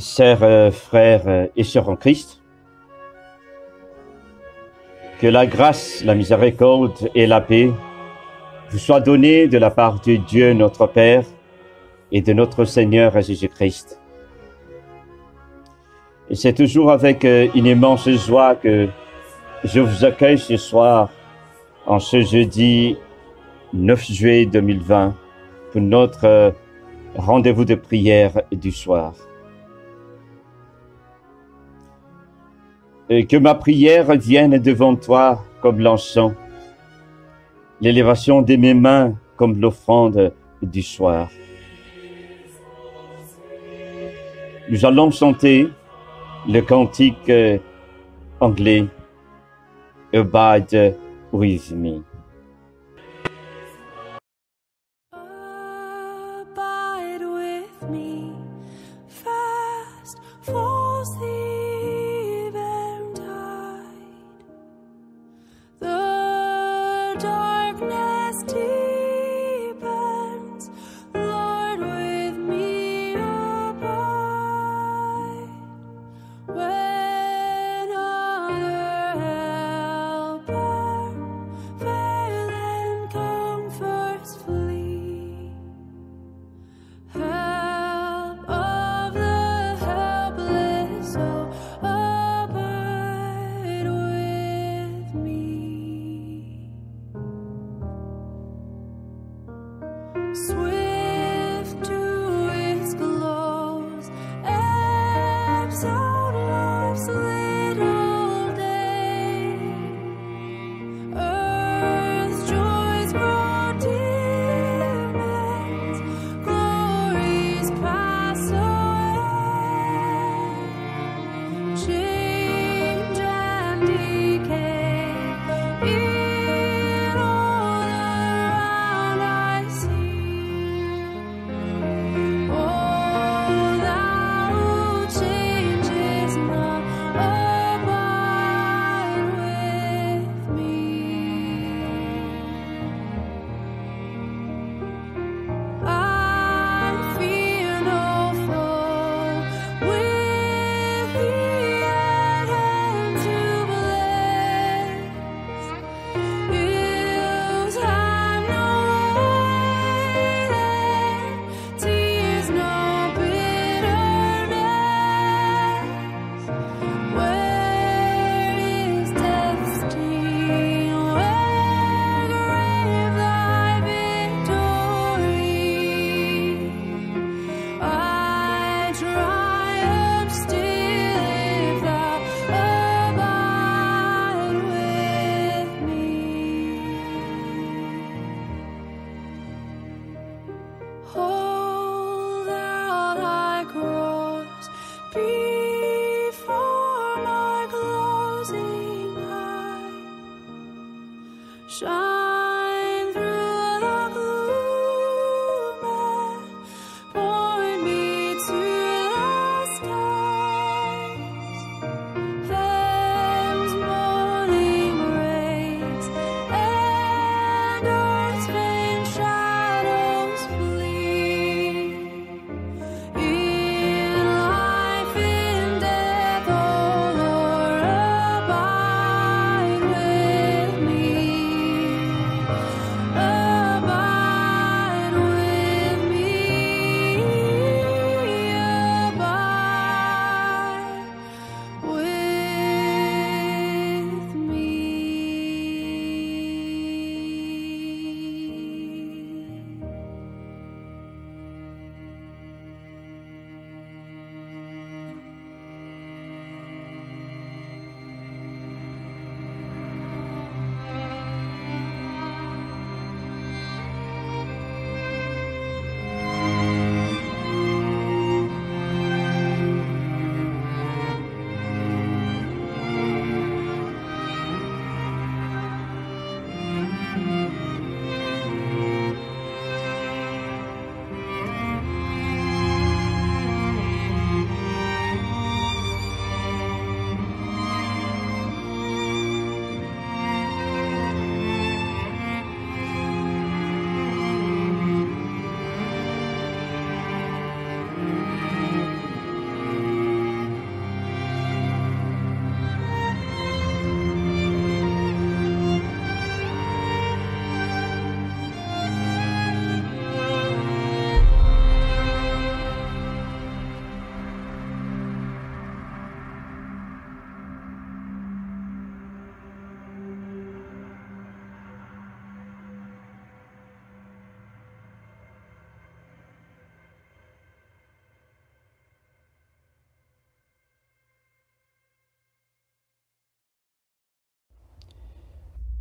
Chers frères et sœurs en Christ, que la grâce, la miséricorde et la paix vous soient données de la part de Dieu notre Père et de notre Seigneur Jésus-Christ. Et c'est toujours avec une immense joie que je vous accueille ce soir, en ce jeudi 9 juillet 2020, pour notre rendez-vous de prière du soir. Et que ma prière vienne devant toi comme l'encens, l'élévation de mes mains comme l'offrande du soir. Nous allons chanter le cantique anglais « Abide with me ». Abide with me, fast falls the eventide. The darkness deepens, Lord, with me abide. When other helper fail and comforts flee, help of the helpless.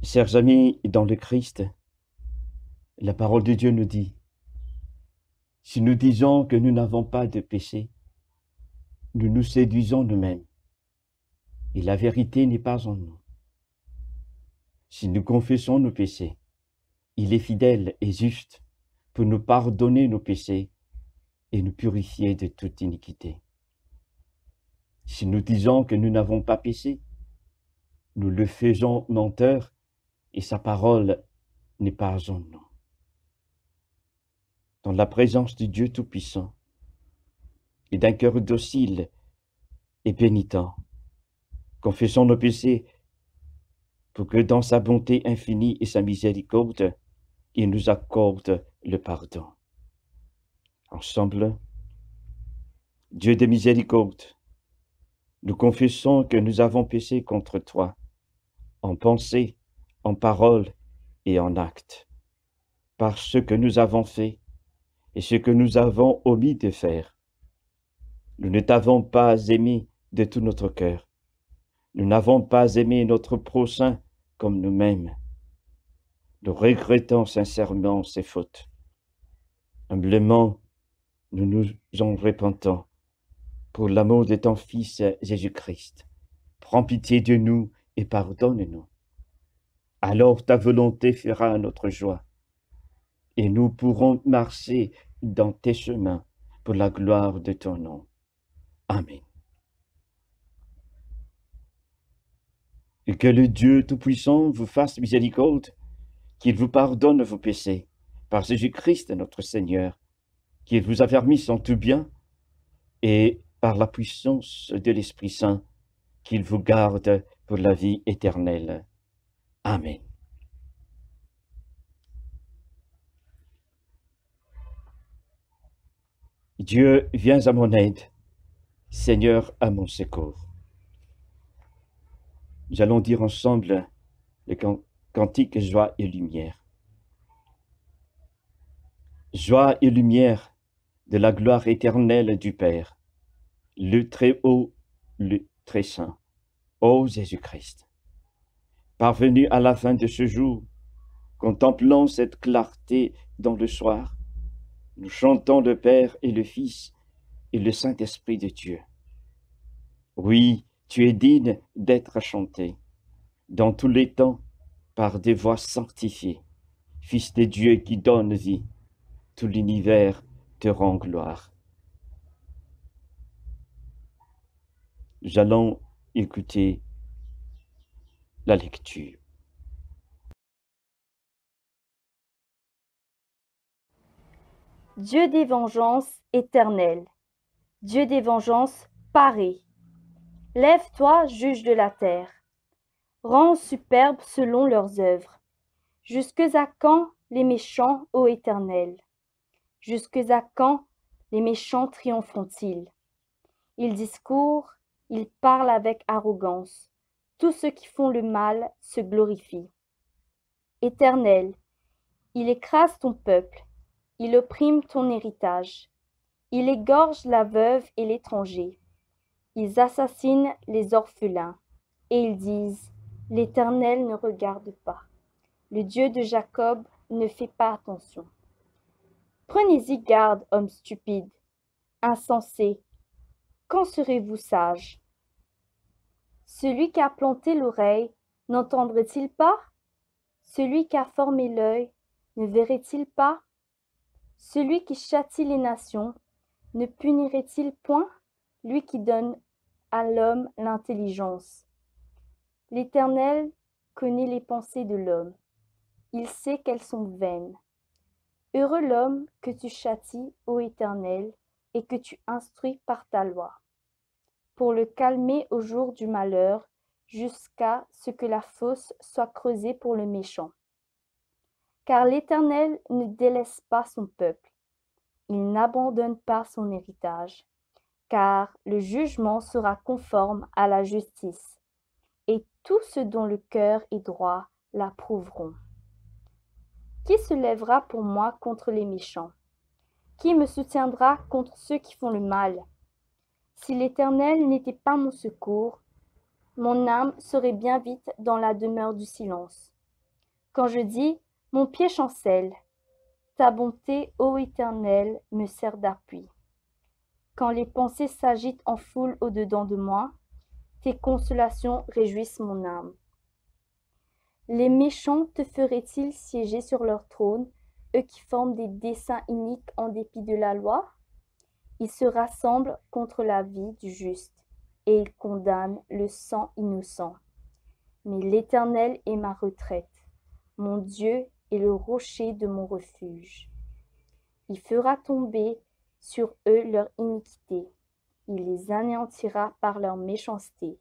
Chers amis dans le Christ, la parole de Dieu nous dit, si nous disons que nous n'avons pas de péché, nous nous séduisons nous-mêmes et la vérité n'est pas en nous. Si nous confessons nos péchés, il est fidèle et juste pour nous pardonner nos péchés et nous purifier de toute iniquité. Si nous disons que nous n'avons pas péché, nous le faisons menteur et sa parole n'est pas en nous. Dans la présence du Dieu Tout-Puissant et d'un cœur docile et pénitent, confessons nos péchés pour que dans sa bonté infinie et sa miséricorde, il nous accorde le pardon. Ensemble, Dieu de miséricorde, nous confessons que nous avons péché contre toi, en pensée, en parole et en acte, par ce que nous avons fait et ce que nous avons omis de faire. Nous ne t'avons pas aimé de tout notre cœur. Nous n'avons pas aimé notre prochain comme nous-mêmes. Nous regrettons sincèrement ces fautes. Humblement, nous nous en repentons. Pour l'amour de ton Fils Jésus-Christ, prends pitié de nous et pardonne-nous. Alors ta volonté fera notre joie, et nous pourrons marcher dans tes chemins pour la gloire de ton nom. Amen. Et que le Dieu Tout-Puissant vous fasse miséricorde, qu'il vous pardonne vos péchés, par Jésus-Christ notre Seigneur, qu'il vous affermisse en tout bien, et par la puissance de l'Esprit Saint, qu'il vous garde pour la vie éternelle. Amen. Dieu, viens à mon aide. Seigneur, à mon secours. Nous allons dire ensemble le cantique Joie et lumière. Joie et lumière de la gloire éternelle du Père, le Très-Haut, le Très-Saint, ô Jésus-Christ. Parvenu à la fin de ce jour, contemplant cette clarté dans le soir, nous chantons le Père et le Fils et le Saint-Esprit de Dieu. Oui, tu es digne d'être chanté, dans tous les temps, par des voix sanctifiées. Fils de Dieu qui donne vie, tout l'univers te rend gloire. Nous allons écouter la lecture. Dieu des vengeances éternelles, Dieu des vengeances parées, lève-toi, juge de la terre, rends superbes selon leurs œuvres. Jusque à quand les méchants, ô Éternel? Jusque à quand les méchants triompheront-ils? Ils discourent, ils parlent avec arrogance. Tous ceux qui font le mal se glorifient. Éternel, il écrase ton peuple, il opprime ton héritage. Il égorge la veuve et l'étranger. Ils assassinent les orphelins. Et ils disent, l'Éternel ne regarde pas. Le Dieu de Jacob ne fait pas attention. Prenez-y garde, hommes stupides, insensés. Quand serez-vous sages? Celui qui a planté l'oreille n'entendrait-il pas? Celui qui a formé l'œil ne verrait-il pas? Celui qui châtie les nations ne punirait-il point? Lui qui donne à l'homme l'intelligence. L'Éternel connaît les pensées de l'homme. Il sait qu'elles sont vaines. Heureux l'homme que tu châties, ô Éternel, et que tu instruis par ta loi, pour le calmer au jour du malheur, jusqu'à ce que la fosse soit creusée pour le méchant. Car l'Éternel ne délaisse pas son peuple, il n'abandonne pas son héritage, car le jugement sera conforme à la justice, et tous ceux dont le cœur est droit l'approuveront. Qui se lèvera pour moi contre les méchants? Qui me soutiendra contre ceux qui font le mal? Si l'Éternel n'était pas mon secours, mon âme serait bien vite dans la demeure du silence. Quand je dis « Mon pied chancelle », ta bonté, ô Éternel, me sert d'appui. Quand les pensées s'agitent en foule au-dedans de moi, tes consolations réjouissent mon âme. Les méchants te feraient-ils siéger sur leur trône, eux qui forment des desseins iniques en dépit de la loi? Ils se rassemblent contre la vie du juste, et ils condamnent le sang innocent. Mais l'Éternel est ma retraite, mon Dieu est le rocher de mon refuge. Il fera tomber sur eux leur iniquité, il les anéantira par leur méchanceté.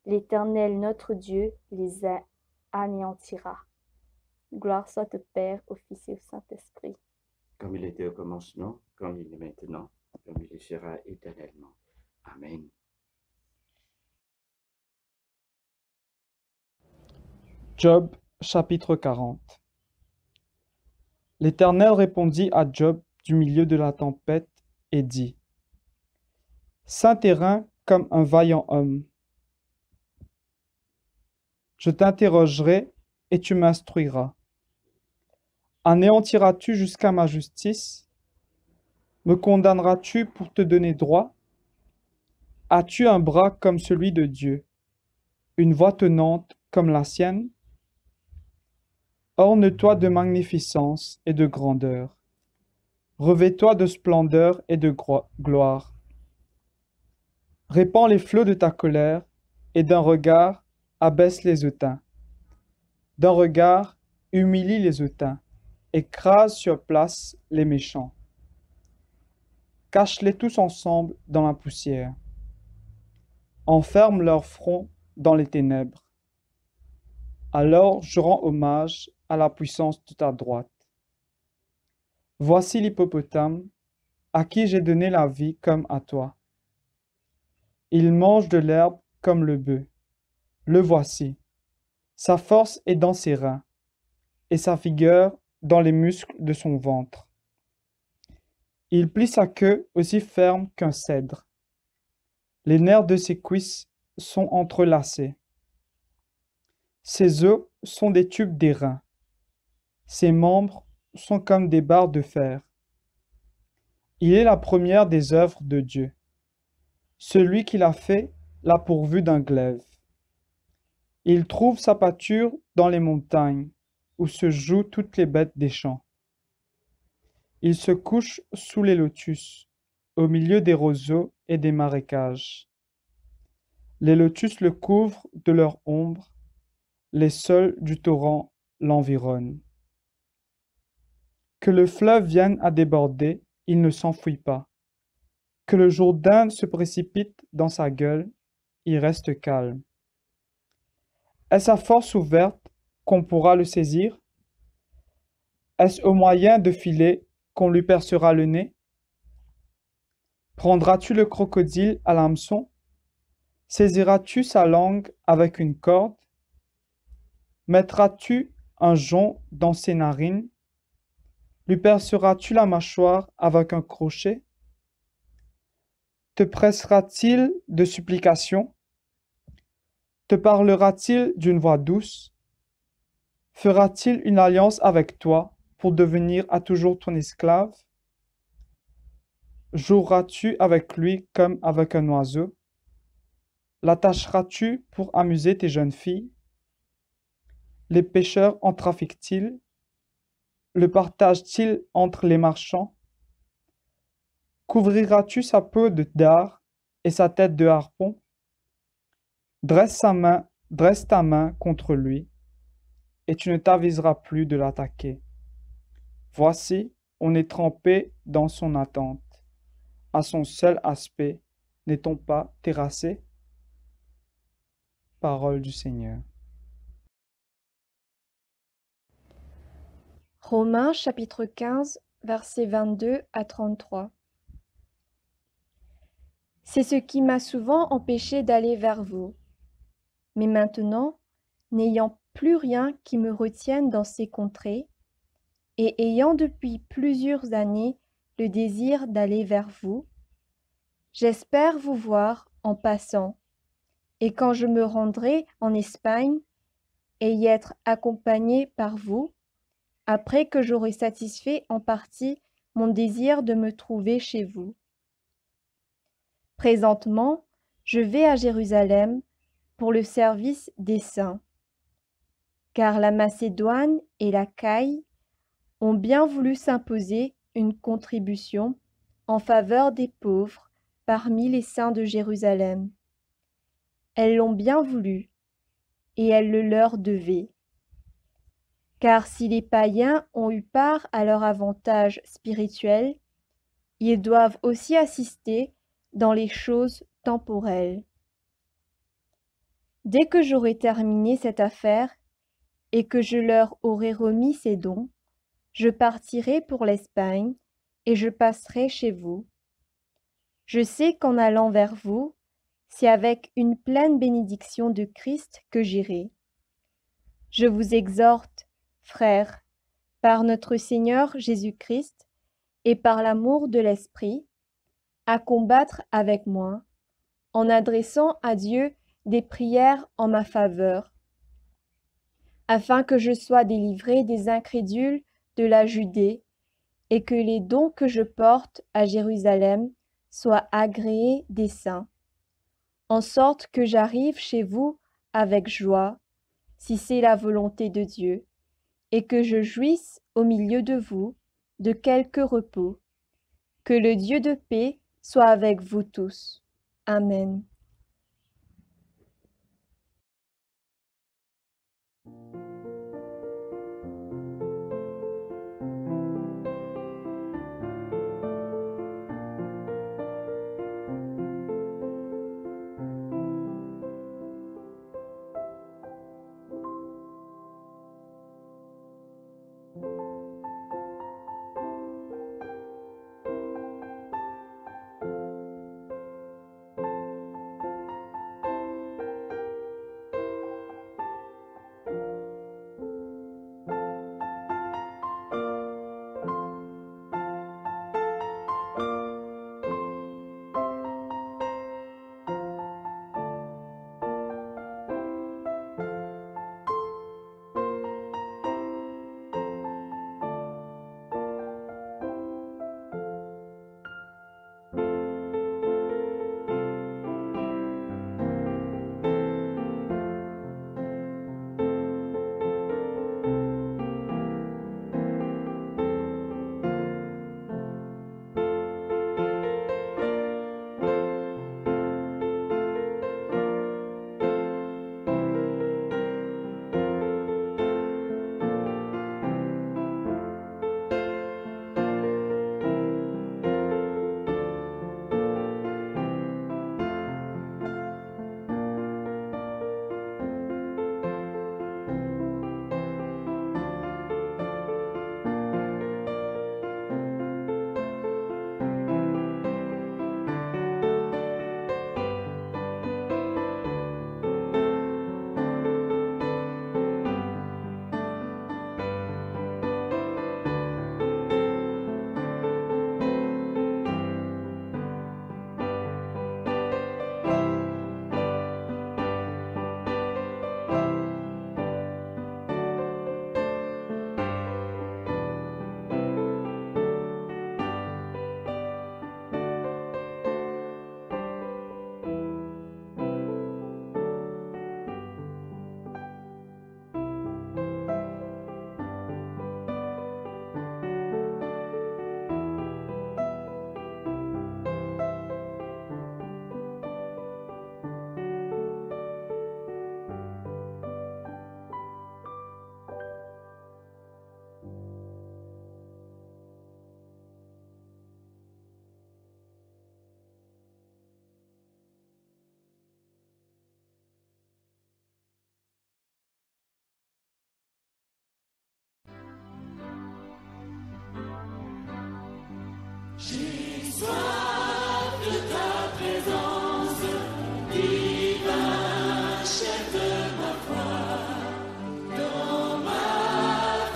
L'Éternel notre Dieu les anéantira. Gloire soit au Père, au Fils et au Saint-Esprit. Comme il était au commencement, comme il est maintenant, comme il sera éternellement. Amen. Job chapitre 40. L'Éternel répondit à Job du milieu de la tempête et dit: Saint terrain comme un vaillant homme. Je t'interrogerai et tu m'instruiras. Anéantiras-tu jusqu'à ma justice? Me condamneras-tu pour te donner droit? As-tu un bras comme celui de Dieu, une voix tenante comme la sienne? Orne-toi de magnificence et de grandeur. Revêt-toi de splendeur et de gloire. Répands les flots de ta colère, et d'un regard, abaisse les hautains. D'un regard, humilie les hautains, écrase sur place les méchants. Cache-les tous ensemble dans la poussière. Enferme leur front dans les ténèbres. Alors je rends hommage à la puissance de ta droite. Voici l'hippopotame, à qui j'ai donné la vie comme à toi. Il mange de l'herbe comme le bœuf. Le voici. Sa force est dans ses reins, et sa vigueur dans les muscles de son ventre. Il plie sa queue aussi ferme qu'un cèdre. Les nerfs de ses cuisses sont entrelacés. Ses os sont des tubes d'airain. Ses membres sont comme des barres de fer. Il est la première des œuvres de Dieu. Celui qui l'a fait l'a pourvu d'un glaive. Il trouve sa pâture dans les montagnes, où se jouent toutes les bêtes des champs. Il se couche sous les lotus, au milieu des roseaux et des marécages. Les lotus le couvrent de leur ombre, les saules du torrent l'environnent. Que le fleuve vienne à déborder, il ne s'enfuit pas. Que le Jourdain se précipite dans sa gueule, il reste calme. Est-ce à force ouverte qu'on pourra le saisir? Est-ce au moyen de filet qu'on lui percera le nez? Prendras-tu le crocodile à l'hameçon? Saisiras-tu sa langue avec une corde? Mettras-tu un jonc dans ses narines? Lui perceras-tu la mâchoire avec un crochet? Te pressera-t-il de supplications? Te parlera-t-il d'une voix douce? Fera-t-il une alliance avec toi pour devenir à toujours ton esclave? Joueras-tu avec lui comme avec un oiseau? L'attacheras-tu pour amuser tes jeunes filles? Les pêcheurs en trafiquent-ils? Le partagent-ils entre les marchands? Couvriras-tu sa peau de dard et sa tête de harpon? Dresse ta main contre lui, et tu ne t'aviseras plus de l'attaquer. Voici, on est trempé dans son attente. À son seul aspect, n'est-on pas terrassé? Parole du Seigneur. Romains chapitre 15, versets 22 à 33. C'est ce qui m'a souvent empêché d'aller vers vous. Mais maintenant, n'ayant plus rien qui me retienne dans ces contrées, et ayant depuis plusieurs années le désir d'aller vers vous, j'espère vous voir en passant, et quand je me rendrai en Espagne, et y être accompagné par vous, après que j'aurai satisfait en partie mon désir de me trouver chez vous. Présentement, je vais à Jérusalem pour le service des saints, car la Macédoine et l'Achaïe ont bien voulu s'imposer une contribution en faveur des pauvres parmi les saints de Jérusalem. Elles l'ont bien voulu, et elles le leur devaient. Car si les païens ont eu part à leur avantage spirituel, ils doivent aussi assister dans les choses temporelles. Dès que j'aurai terminé cette affaire et que je leur aurai remis ces dons, je partirai pour l'Espagne et je passerai chez vous. Je sais qu'en allant vers vous, c'est avec une pleine bénédiction de Christ que j'irai. Je vous exhorte, frères, par notre Seigneur Jésus-Christ et par l'amour de l'Esprit, à combattre avec moi, en adressant à Dieu des prières en ma faveur, afin que je sois délivré des incrédules de la Judée et que les dons que je porte à Jérusalem soient agréés des saints, en sorte que j'arrive chez vous avec joie, si c'est la volonté de Dieu, et que je jouisse au milieu de vous de quelque repos. Que le Dieu de paix soit avec vous tous. Amen. J'ai soif de ta présence, divin chef de ma foi. Dans ma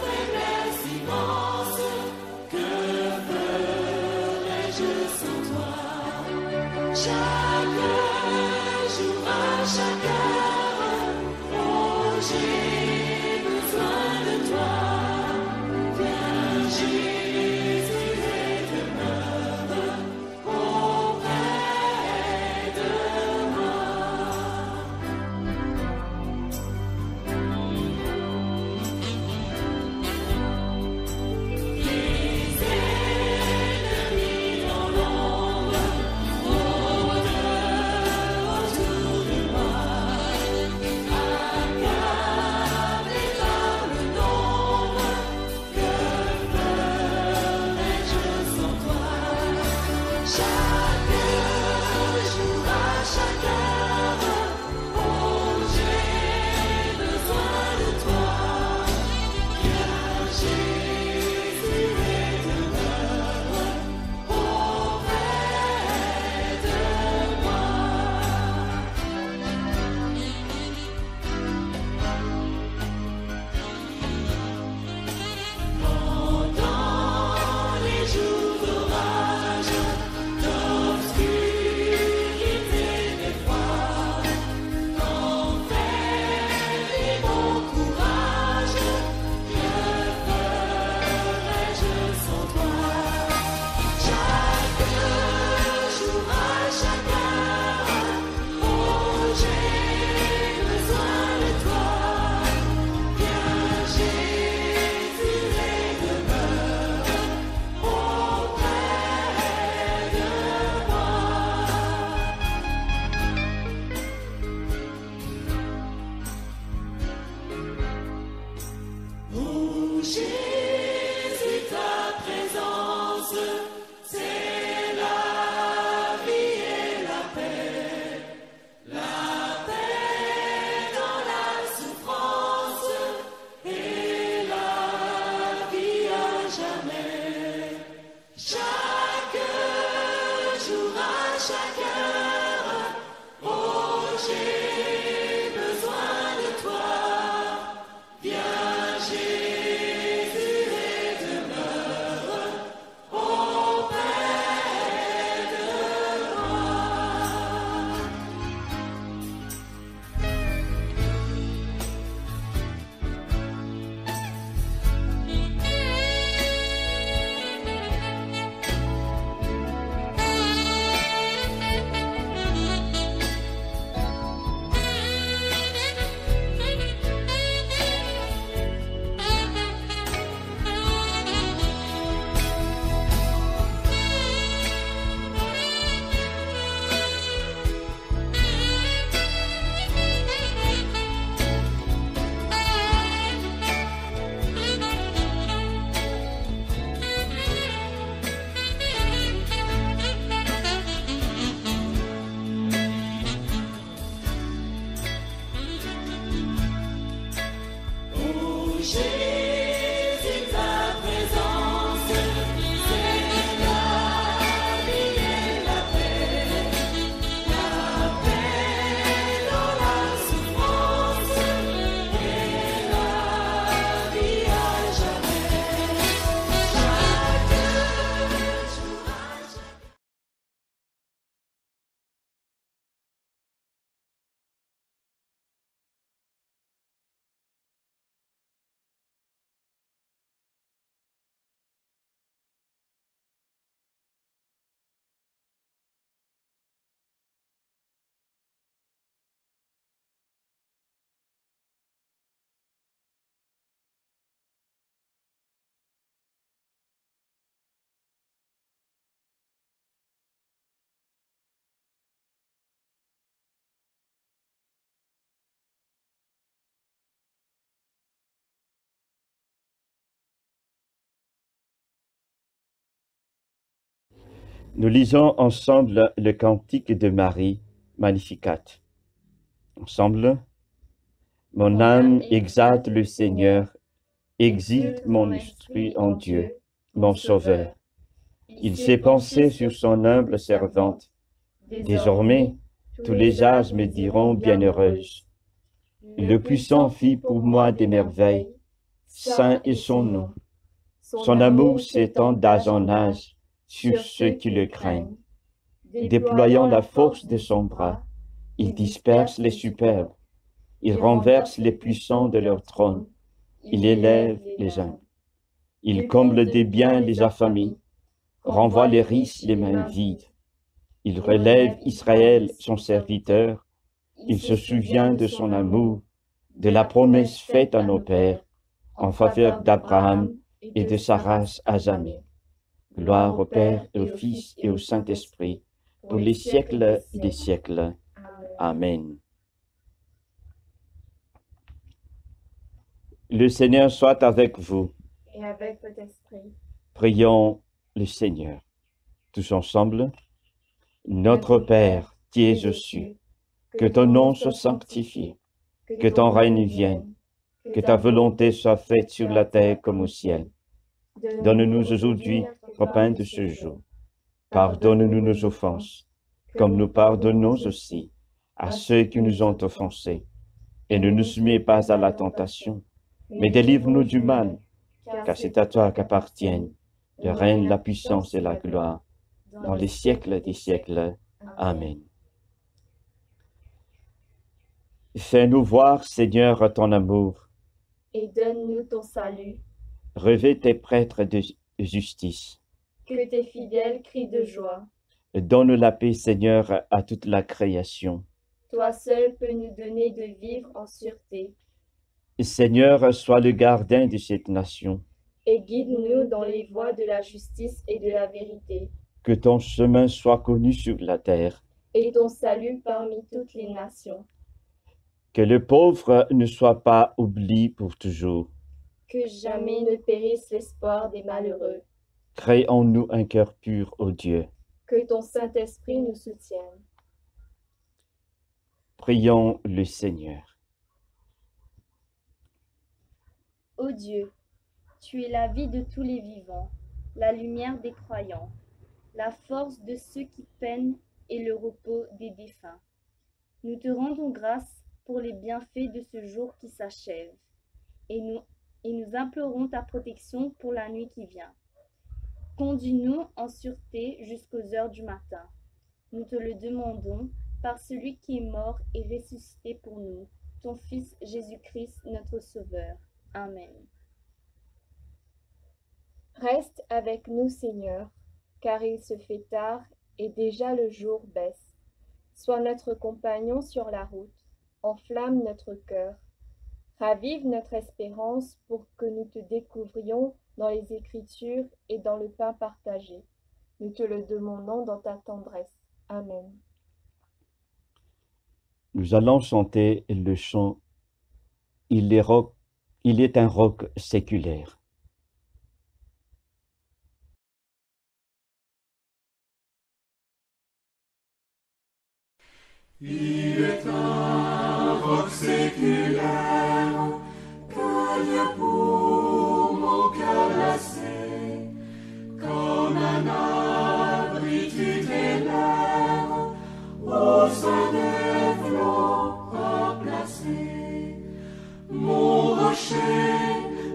faiblesse immense, que ferais-je sans toi? Chaque jour, à chaque heure, oh j'ai besoin de toi. Viens Jésus et demeure auprès de moi. Les ennemis dans l'ombre rôdent autour de moi. Accablé par le nombre, que ferais-je sans toi? Chaque jour, à chaque heure, oh, j'ai besoin de toi. Viens Jésus et demeure auprès de moi. Pendant les jours d'orage, d'obscurité, d'effroi, qu'enferme mon courage, que ferais-je sans toi? Chaque jour, à chaque heure, oh, j'ai besoin de toi. Viens Jésus et demeure auprès de moi. Oh Jésus, ta présence, c'est la vie et la paix dans la souffrance et la vie à jamais. Chaque jour, à chaque heure, oh, j'ai besoin de toi. Viens Jésus et demeure auprès de moi. Oh Jésus, ta présence, c'est la vie et la paix dans la souffrance et la vie à jamais. Chaque jour, à chaque Nous lisons ensemble le cantique de Marie, Magnificat. Ensemble, mon âme exalte le Seigneur, exulte mon esprit en Dieu, mon Sauveur. Il s'est pensé sur son humble servante. Désormais, tous les âges me diront bienheureuse. Le Puissant fit pour moi des merveilles, saint est son nom. Son amour s'étend d'âge en âge sur ceux qui le craignent. Déployant la force de son bras, il disperse les superbes. Il renverse les puissants de leur trône. Il élève les humbles. Il comble des biens les affamés, renvoie les riches les mains vides. Il relève Israël, son serviteur. Il se souvient de son amour, de la promesse faite à nos pères, en faveur d'Abraham et de sa race à jamais. Gloire au Père et au Fils et au Saint-Esprit, pour les siècles des siècles. Amen. Le Seigneur soit avec vous. Et avec votre esprit. Prions le Seigneur. Tous ensemble. Notre Père, qui es aux cieux, que ton nom soit sanctifié, que ton règne vienne, que ta volonté soit faite sur la terre comme au ciel. Donne-nous aujourd'hui notre pain de ce jour. Pardonne-nous nos offenses, comme nous pardonnons aussi à ceux qui nous ont offensés. Et ne nous soumets pas à la tentation, mais délivre-nous du mal, car c'est à toi qu'appartiennent le règne, la puissance et la gloire, dans les siècles des siècles. Amen. Fais-nous voir, Seigneur, ton amour. Et donne-nous ton salut. Revêt tes prêtres de justice. Que tes fidèles crient de joie. Donne la paix, Seigneur, à toute la création. Toi seul peux nous donner de vivre en sûreté. Seigneur, sois le gardien de cette nation. Et guide-nous dans les voies de la justice et de la vérité. Que ton chemin soit connu sur la terre. Et ton salut parmi toutes les nations. Que le pauvre ne soit pas oublié pour toujours. Que jamais ne périsse l'espoir des malheureux. Crée en nous un cœur pur, ô Dieu. Que ton Saint-Esprit nous soutienne. Prions le Seigneur. Ô Dieu, tu es la vie de tous les vivants, la lumière des croyants, la force de ceux qui peinent et le repos des défunts. Nous te rendons grâce pour les bienfaits de ce jour qui s'achève, et nous implorons ta protection pour la nuit qui vient. Conduis-nous en sûreté jusqu'aux heures du matin. Nous te le demandons par celui qui est mort et ressuscité pour nous, ton Fils Jésus-Christ, notre Sauveur. Amen. Reste avec nous, Seigneur, car il se fait tard et déjà le jour baisse. Sois notre compagnon sur la route, enflamme notre cœur. Ravive notre espérance pour que nous te découvrions dans les Écritures et dans le pain partagé. Nous te le demandons dans ta tendresse. Amen. Nous allons chanter le chant « Il est un roc séculaire ». Il est un roc séculaire que Dieu pour mon cœur glacé, comme un abri tutélaire au sein des flots placé. Mon rocher,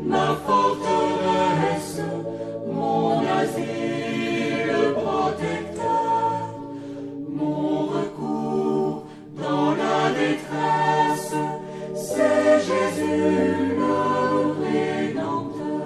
ma forteresse, mon asile protecteur, mon recours dans la détresse, c'est Jésus le Rédempteur.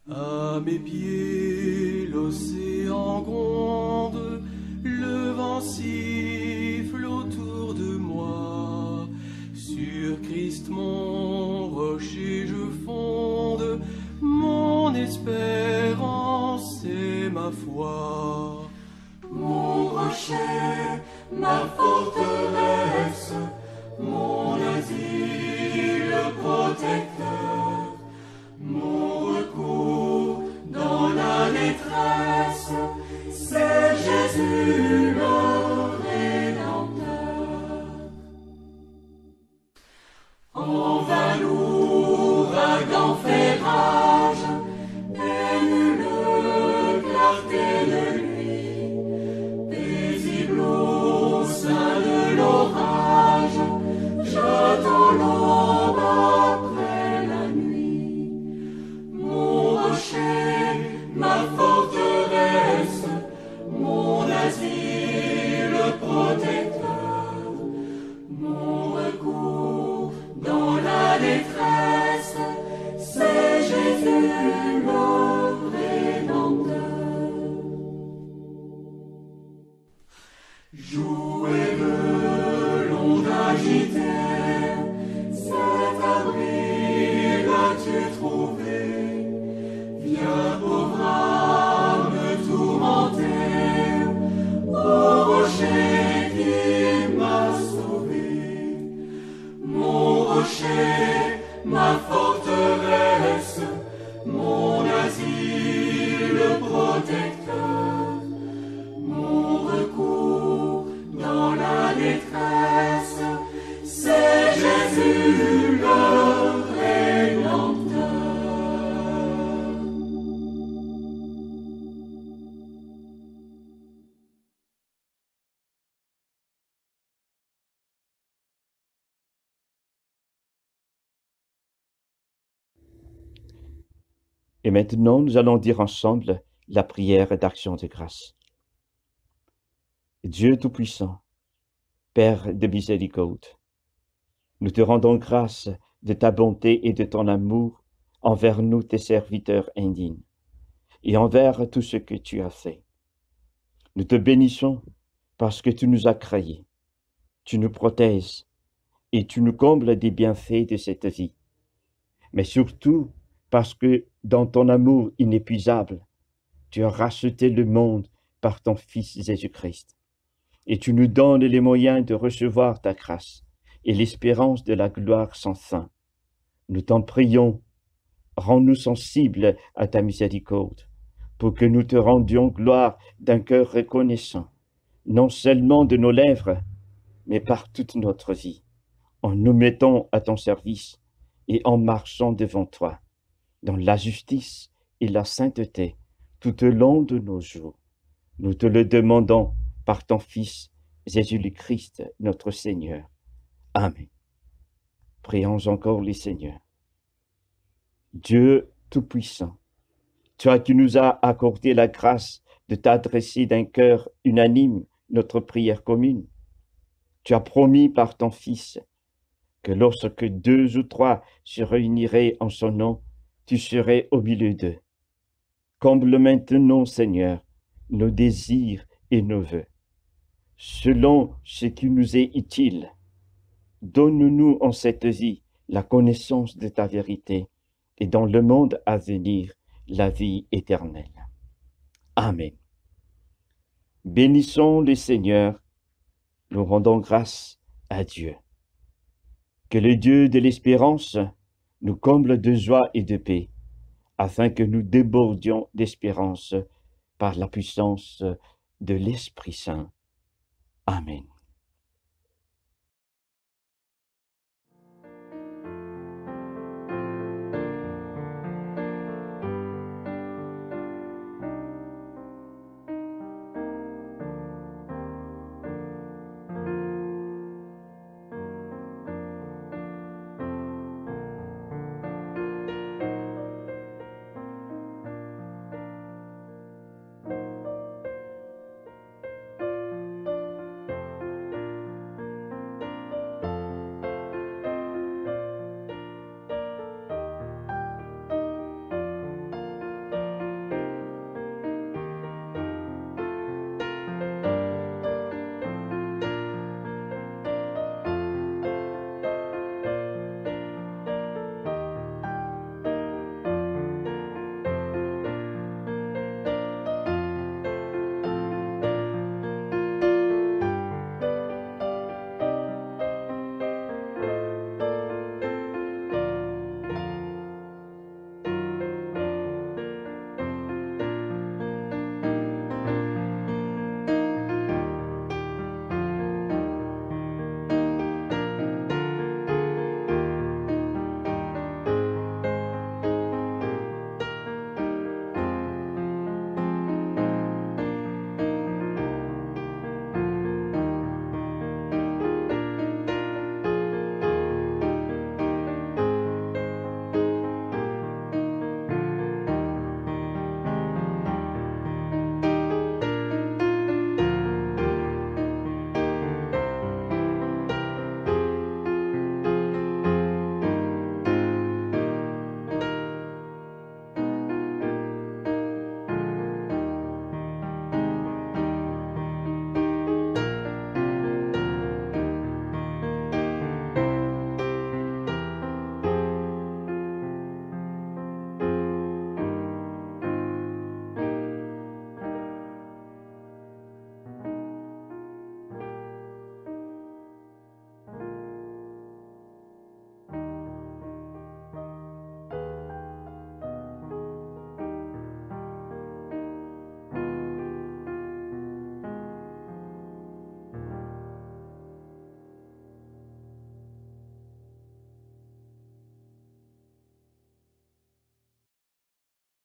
À mes pieds, l'océan gronde, le vent siffle autour de moi. Sur Christ mon rocher je fonde, mon espérance et ma foi. Mon rocher, ma forteresse, mon asile protecteur, mon recours dans la détresse, c'est Jésus le Rédempteur. En vain l'ouragan fait rage, et nulle clarté de nuit, paisible au sein de l'orage, j'attends l'aube après la nuit. Mon rocher, ma forteresse, mon asile Jouez-le, l'onde agitée, cet abri l'as-tu trouvé? Viens, pauvre âme tourmentée, au rocher qui m'a sauvé. Mon rocher, ma forteresse, mon asile protecteur, mon recours dans la détresse, c'est Jésus le Rédempteur. Et maintenant, nous allons dire ensemble la prière d'action de grâce. Dieu Tout-Puissant, Père de miséricorde, nous te rendons grâce de ta bonté et de ton amour envers nous, tes serviteurs indignes, et envers tout ce que tu as fait. Nous te bénissons parce que tu nous as créés, tu nous protèges et tu nous combles des bienfaits de cette vie, mais surtout parce que dans ton amour inépuisable, tu as racheté le monde par ton Fils Jésus-Christ. Et tu nous donnes les moyens de recevoir ta grâce et l'espérance de la gloire sans fin. Nous t'en prions, rends-nous sensibles à ta miséricorde, pour que nous te rendions gloire d'un cœur reconnaissant, non seulement de nos lèvres, mais par toute notre vie, en nous mettant à ton service et en marchant devant toi, dans la justice et la sainteté tout au long de nos jours. Nous te le demandons par ton Fils, Jésus-Christ, notre Seigneur. Amen. Prions encore les Seigneurs. Dieu Tout-Puissant, toi qui nous as accordé la grâce de t'adresser d'un cœur unanime notre prière commune, tu as promis par ton Fils que lorsque 2 ou 3 se réuniraient en son nom, tu serais au milieu d'eux. Comble maintenant, Seigneur, nos désirs et nos vœux, selon ce qui nous est utile. Donne-nous en cette vie la connaissance de ta vérité et dans le monde à venir la vie éternelle. Amen. Bénissons le Seigneur, nous rendons grâce à Dieu. Que le Dieu de l'espérance nous comble de joie et de paix, afin que nous débordions d'espérance par la puissance de l'Esprit Saint. Amen.